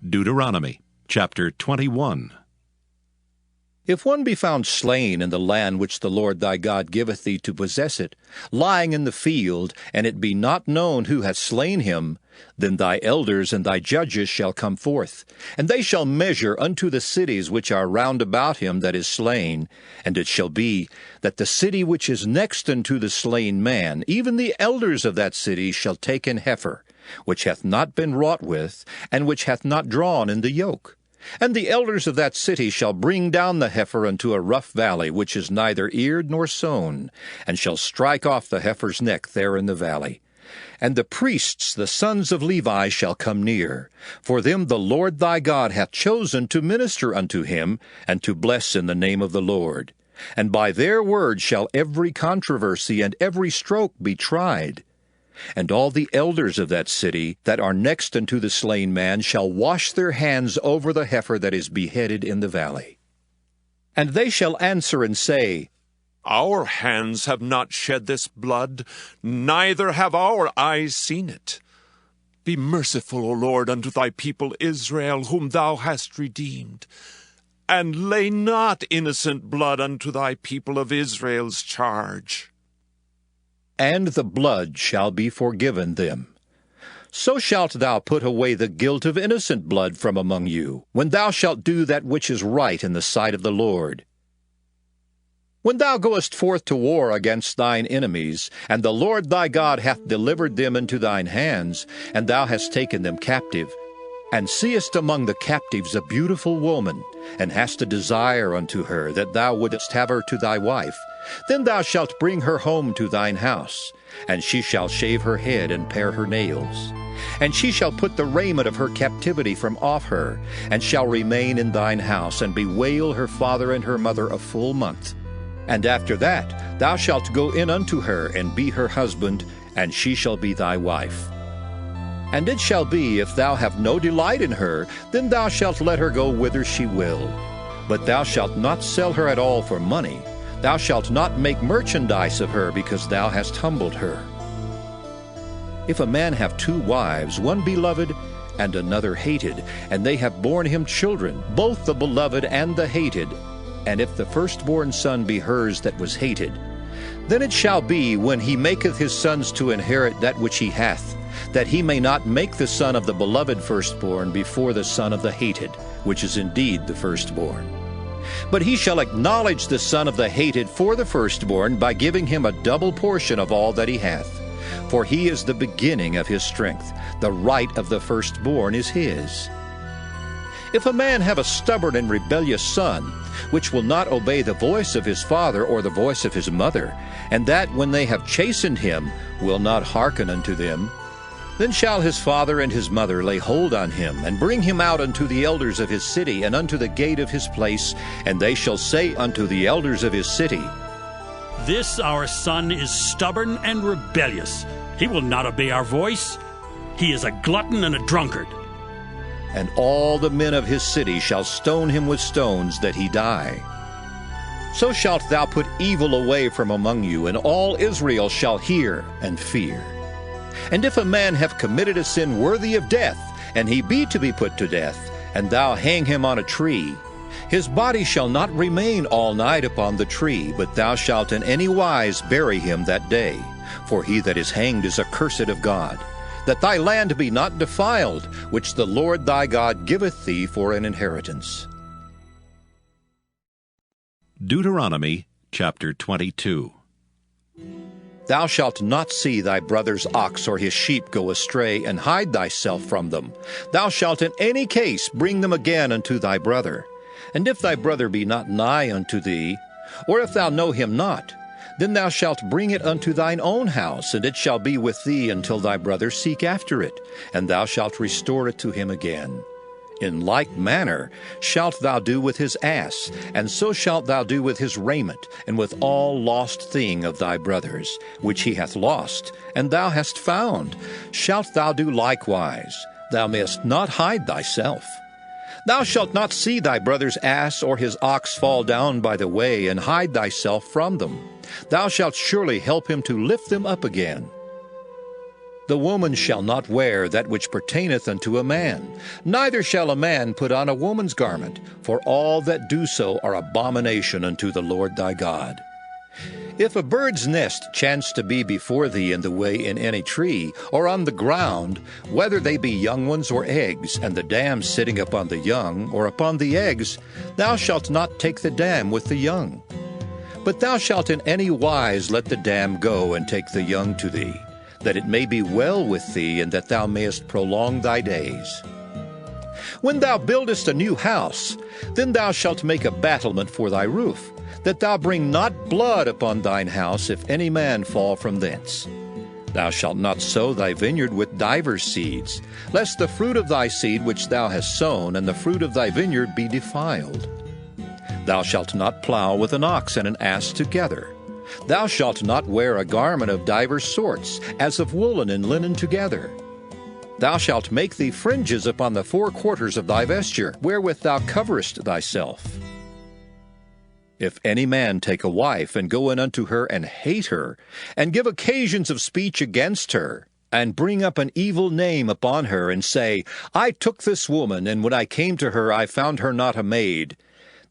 Deuteronomy chapter 21. If one be found slain in the land which the Lord thy God giveth thee to possess it, lying in the field, and it be not known who hath slain him, then thy elders and thy judges shall come forth, and they shall measure unto the cities which are round about him that is slain. And it shall be that the city which is next unto the slain man, even the elders of that city shall take an heifer, which hath not been wrought with, and which hath not drawn in the yoke. And the elders of that city shall bring down the heifer unto a rough valley, which is neither eared nor sown, and shall strike off the heifer's neck there in the valley. And the priests, the sons of Levi, shall come near, for them the Lord thy God hath chosen to minister unto him, and to bless in the name of the Lord. And by their word shall every controversy and every stroke be tried. And all the elders of that city that are next unto the slain man shall wash their hands over the heifer that is beheaded in the valley. And they shall answer and say, Our hands have not shed this blood, neither have our eyes seen it. Be merciful, O Lord, unto thy people Israel, whom thou hast redeemed, and lay not innocent blood unto thy people of Israel's charge. And the blood shall be forgiven them. So shalt thou put away the guilt of innocent blood from among you, when thou shalt do that which is right in the sight of the Lord. When thou goest forth to war against thine enemies, and the Lord thy God hath delivered them into thine hands, and thou hast taken them captive, and seest among the captives a beautiful woman, and hast a desire unto her, that thou wouldest have her to thy wife, then thou shalt bring her home to thine house, and she shall shave her head and pare her nails. And she shall put the raiment of her captivity from off her, and shall remain in thine house, and bewail her father and her mother a full month. And after that thou shalt go in unto her, and be her husband, and she shall be thy wife. And it shall be, if thou have no delight in her, then thou shalt let her go whither she will. But thou shalt not sell her at all for money. Thou shalt not make merchandise of her, because thou hast humbled her. If a man have two wives, one beloved and another hated, and they have borne him children, both the beloved and the hated, and if the firstborn son be hers that was hated, then it shall be, when he maketh his sons to inherit that which he hath, that he may not make the son of the beloved firstborn before the son of the hated, which is indeed the firstborn. But he shall acknowledge the son of the hated for the firstborn by giving him a double portion of all that he hath. For he is the beginning of his strength. The right of the firstborn is his. If a man have a stubborn and rebellious son, which will not obey the voice of his father or the voice of his mother, and that when they have chastened him will not hearken unto them, then shall his father and his mother lay hold on him, and bring him out unto the elders of his city, and unto the gate of his place, and they shall say unto the elders of his city, This our son is stubborn and rebellious. He will not obey our voice. He is a glutton and a drunkard. And all the men of his city shall stone him with stones, that he die. So shalt thou put evil away from among you, and all Israel shall hear and fear. And if a man have committed a sin worthy of death, and he be to be put to death, and thou hang him on a tree, his body shall not remain all night upon the tree, but thou shalt in any wise bury him that day. For he that is hanged is accursed of God, that thy land be not defiled, which the Lord thy God giveth thee for an inheritance. Deuteronomy chapter 22. Thou shalt not see thy brother's ox or his sheep go astray, and hide thyself from them. Thou shalt in any case bring them again unto thy brother. And if thy brother be not nigh unto thee, or if thou know him not, then thou shalt bring it unto thine own house, and it shall be with thee until thy brother seek after it, and thou shalt restore it to him again. In like manner shalt thou do with his ass, and so shalt thou do with his raiment, and with all lost thing of thy brother's, which he hath lost, and thou hast found, shalt thou do likewise. Thou mayest not hide thyself. Thou shalt not see thy brother's ass or his ox fall down by the way, and hide thyself from them. Thou shalt surely help him to lift them up again. The woman shall not wear that which pertaineth unto a man, neither shall a man put on a woman's garment, for all that do so are abomination unto the Lord thy God. If a bird's nest chance to be before thee in the way in any tree, or on the ground, whether they be young ones or eggs, and the dam sitting upon the young, or upon the eggs, thou shalt not take the dam with the young. But thou shalt in any wise let the dam go and take the young to thee, that it may be well with thee, and that thou mayest prolong thy days. When thou buildest a new house, then thou shalt make a battlement for thy roof, that thou bring not blood upon thine house, if any man fall from thence. Thou shalt not sow thy vineyard with divers seeds, lest the fruit of thy seed which thou hast sown, and the fruit of thy vineyard be defiled. Thou shalt not plow with an ox and an ass together. Thou shalt not wear a garment of divers sorts, as of woolen and linen together. Thou shalt make thee fringes upon the four quarters of thy vesture, wherewith thou coverest thyself. If any man take a wife, and go in unto her, and hate her, and give occasions of speech against her, and bring up an evil name upon her, and say, I took this woman, and when I came to her I found her not a maid,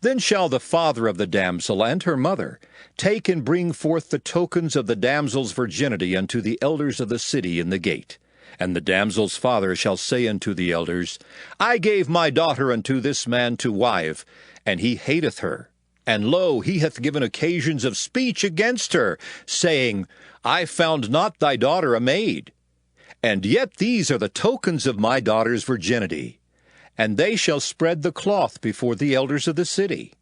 then shall the father of the damsel and her mother take and bring forth the tokens of the damsel's virginity unto the elders of the city in the gate. And the damsel's father shall say unto the elders, I gave my daughter unto this man to wife, and he hateth her. And lo, he hath given occasions of speech against her, saying, I found not thy daughter a maid. And yet these are the tokens of my daughter's virginity. And they shall spread the cloth before the elders of the city.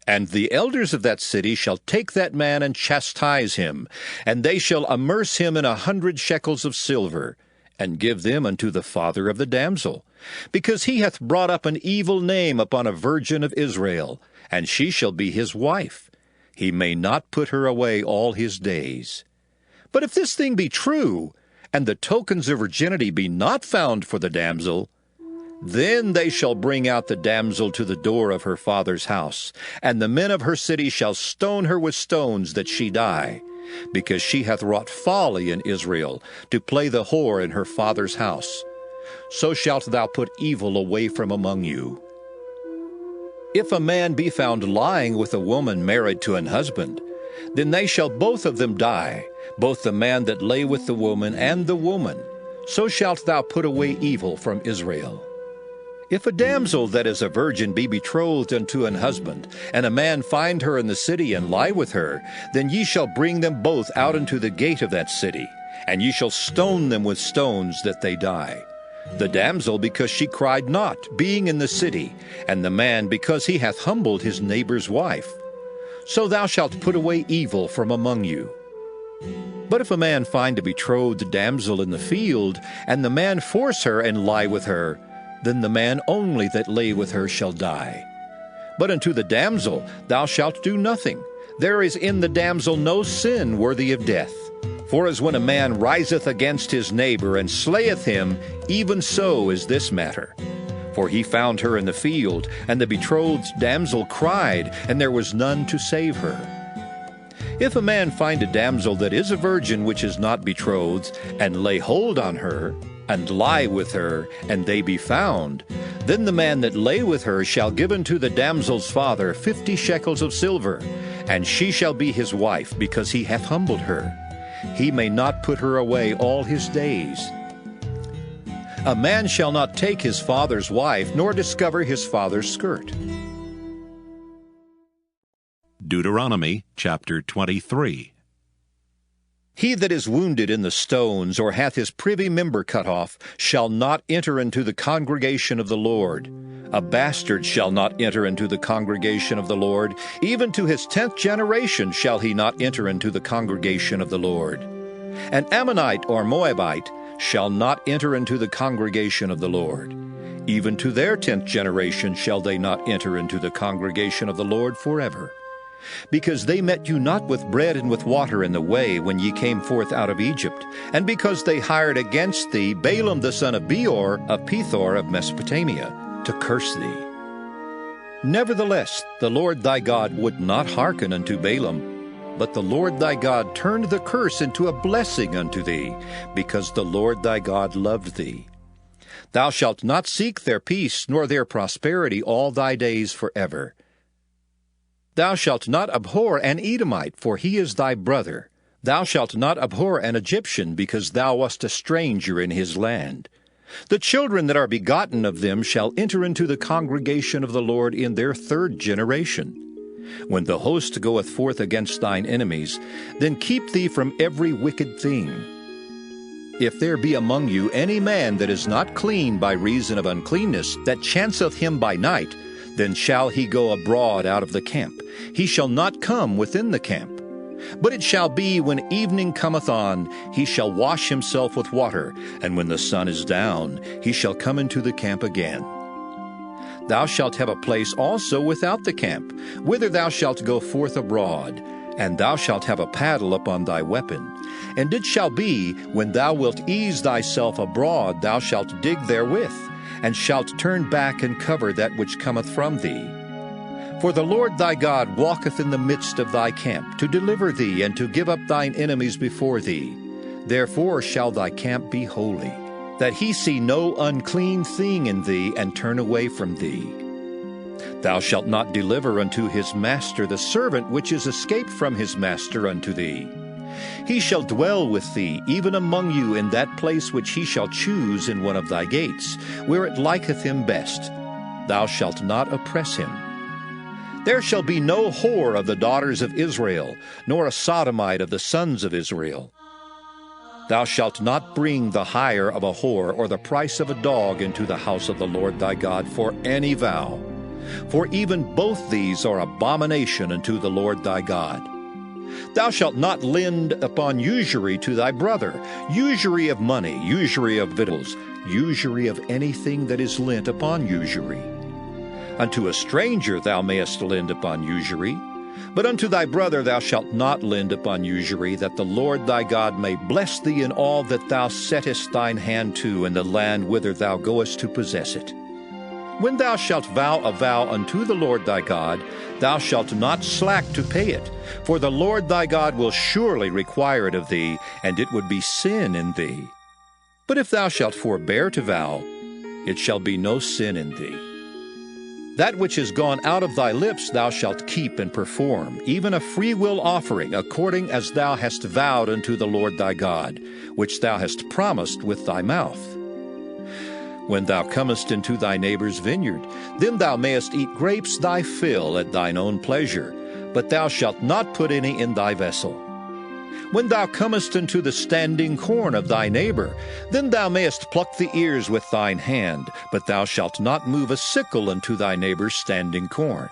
And the elders of that city shall take that man and chastise him, and they shall amerce him in 100 shekels of silver, and give them unto the father of the damsel, because he hath brought up an evil name upon a virgin of Israel, and she shall be his wife. He may not put her away all his days. But if this thing be true, and the tokens of virginity be not found for the damsel, then they shall bring out the damsel to the door of her father's house, and the men of her city shall stone her with stones that she die, because she hath wrought folly in Israel, to play the whore in her father's house. So shalt thou put evil away from among you. If a man be found lying with a woman married to an husband, then they shall both of them die, both the man that lay with the woman and the woman. So shalt thou put away evil from Israel. If a damsel that is a virgin be betrothed unto an husband, and a man find her in the city and lie with her, then ye shall bring them both out into the gate of that city, and ye shall stone them with stones that they die. The damsel because she cried not, being in the city, and the man because he hath humbled his neighbor's wife. So thou shalt put away evil from among you. But if a man find a betrothed damsel in the field, and the man force her and lie with her, then the man only that lay with her shall die. But unto the damsel thou shalt do nothing. There is in the damsel no sin worthy of death. For as when a man riseth against his neighbor and slayeth him, even so is this matter. For he found her in the field, and the betrothed damsel cried, and there was none to save her. If a man find a damsel that is a virgin which is not betrothed, and lay hold on her, and lie with her, and they be found, then the man that lay with her shall give unto the damsel's father 50 shekels of silver, and she shall be his wife, because he hath humbled her. He may not put her away all his days. A man shall not take his father's wife, nor discover his father's skirt. Deuteronomy chapter 23. He that is wounded in the stones, or hath his privy member cut off, shall not enter into the congregation of the Lord. A bastard shall not enter into the congregation of the Lord. Even to his 10th generation shall he not enter into the congregation of the Lord. An Ammonite or Moabite shall not enter into the congregation of the Lord. Even to their 10th generation shall they not enter into the congregation of the Lord forever. Because they met you not with bread and with water in the way when ye came forth out of Egypt, and because they hired against thee Balaam the son of Beor of Pethor of Mesopotamia, to curse thee. Nevertheless, the Lord thy God would not hearken unto Balaam, But the Lord thy God turned the curse into a blessing unto thee, because the Lord thy God loved thee. Thou shalt not seek their peace, nor their prosperity all thy days forever. Thou shalt not abhor an Edomite, for he is thy brother. Thou shalt not abhor an Egyptian, because thou wast a stranger in his land. The children that are begotten of them shall enter into the congregation of the Lord in their third generation. When the host goeth forth against thine enemies, then keep thee from every wicked thing. If there be among you any man that is not clean by reason of uncleanness, that chanceth him by night, then shall he go abroad out of the camp. He shall not come within the camp. But it shall be, when evening cometh on, he shall wash himself with water, and when the sun is down, he shall come into the camp again. Thou shalt have a place also without the camp, whither thou shalt go forth abroad, and thou shalt have a paddle upon thy weapon. And it shall be, when thou wilt ease thyself abroad, thou shalt dig therewith, and shalt turn back and cover that which cometh from thee. For the Lord thy God walketh in the midst of thy camp, to deliver thee, and to give up thine enemies before thee. Therefore shall thy camp be holy, that he see no unclean thing in thee, and turn away from thee. Thou shalt not deliver unto his master the servant which is escaped from his master unto thee. He shall dwell with thee, even among you, in that place which he shall choose in one of thy gates, where it liketh him best. Thou shalt not oppress him. There shall be no whore of the daughters of Israel, nor a sodomite of the sons of Israel. Thou shalt not bring the hire of a whore or the price of a dog into the house of the Lord thy God for any vow. For even both these are abomination unto the Lord thy God. Thou shalt not lend upon usury to thy brother, usury of money, usury of victuals, usury of anything that is lent upon usury. Unto a stranger thou mayest lend upon usury, but unto thy brother thou shalt not lend upon usury, that the Lord thy God may bless thee in all that thou settest thine hand to in the land whither thou goest to possess it. When thou shalt vow a vow unto the Lord thy God, thou shalt not slack to pay it, for the Lord thy God will surely require it of thee, and it would be sin in thee. But if thou shalt forbear to vow, it shall be no sin in thee. That which is gone out of thy lips thou shalt keep and perform, even a freewill offering, according as thou hast vowed unto the Lord thy God, which thou hast promised with thy mouth. When thou comest into thy neighbor's vineyard, then thou mayest eat grapes thy fill at thine own pleasure, but thou shalt not put any in thy vessel. When thou comest into the standing corn of thy neighbor, then thou mayest pluck the ears with thine hand, but thou shalt not move a sickle unto thy neighbor's standing corn.